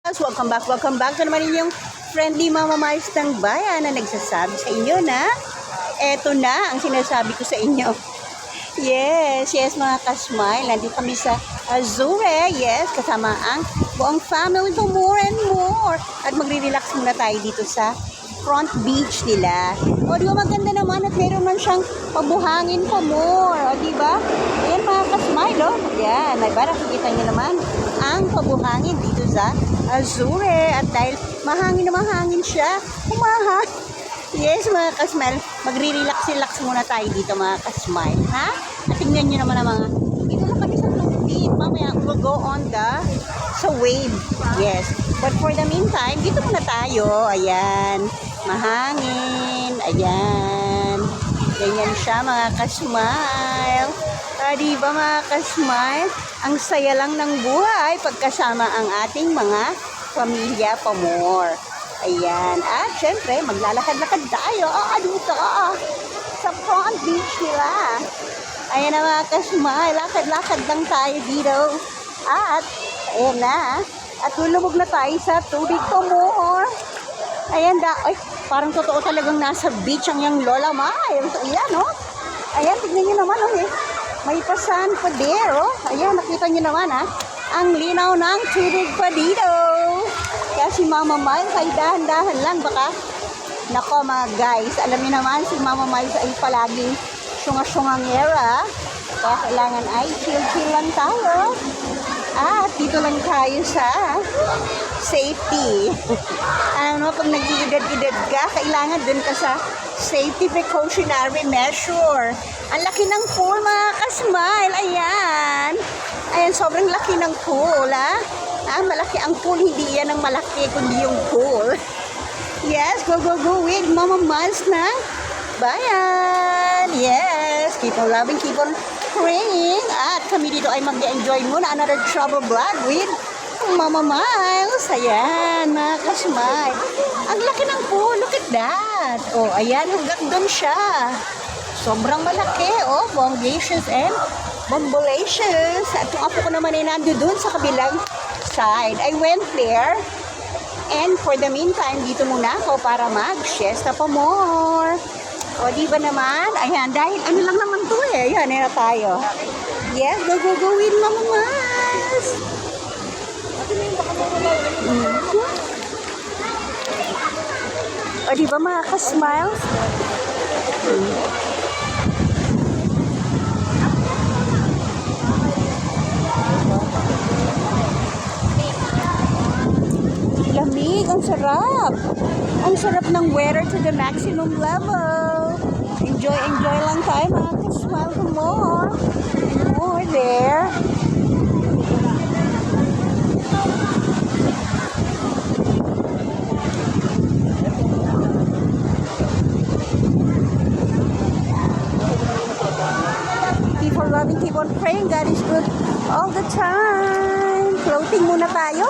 Welcome back. Ito naman inyong friendly Mama Mars ng bayan na nagsasabi sa inyo na eto na ang sinasabi ko sa inyo. Yes mga ka-smile. Nandito kami sa Azure. Yes, kasama ang buong family for more and more. At magre-relax muna tayo dito sa front beach nila. O, di ba maganda naman at meron man siyang pabuhangin pa more. O, di ba? Ayan mga ka-smile, o. Ayan, ay ba nakikita niyo naman ang pabuhangin dito sa Azure. At dahil mahangin na mahangin siya, humahang. Yes, mga ka-smile, magre-relax muna tayo dito mga ka-smile, ha? At tingnan nyo naman ang mga, dito lang kami sa tubig. Mamaya, we'll go on sa wave. Yes. But for the meantime, dito muna tayo. Ayan. Mahangin. Ayan. Ganyan siya mga ka-smile. Diba mga ka-smile? Ang saya lang ng buhay pagkasama ang ating mga pamilya pa more. Ayan. At syempre, maglalakad-lakad tayo. Dito. Sa front beach nila. Ayan na mga ka-smile. Lakad-lakad lang tayo dito. At, ayan na. At lulubog na tayo sa tubig pa more. Ayan ay, parang totoo talagang nasa beach ang yung Lola Miles. Ayan, oh. Ayan, tignan nyo naman, oh. May pasan pa there, oh. Ayan, nakita nyo naman, ha. Ang linaw ng tubig pa dito. Kaya si Mama Miles ay dahan-dahan lang, baka. Nako, mga guys, alam niyo naman, si Mama Miles ay palaging syunga-syungangera. Kaya kailangan ay chill-chill lang tayo. At dito lang tayo sa safety. Ano, pag nag-iedad-edad ka, kailangan dun ka sa safety precautionary measure. Ang laki ng pool, mga ka-smile. Ayan. Ayan, sobrang laki ng pool, ha? Malaki ang pool. Hindi yan ang malaki, kundi yung pool. Yes, go with Mama Miles ng bayan. Yes, keep on loving, keep on praying. At kami dito ay mag-enjoy muna another travel vlog with Mama Miles. Ayan, mga ka-smile. Ang laki ng pool, look at that. Oh, ayan, hanggang doon siya. Sobrang malaki, oh, bongations and bombolations. At yung apo ko naman ay nandoon sa kabilang side. I went there. And for the meantime, dito muna ako para mag-siesta pa more. O, di ba naman? Ayan, dahil ano lang naman to eh. Ayan, na tayo. Yes, go with Mama Miles. O, di ba mga ka-smiles? Lamig, ang sarap. Ang sarap ng weather to the maximum level. Enjoy lang tayo mga ka-smile for more. More there. Keep on loving, keep on praying. God is good all the time. Floating muna tayo.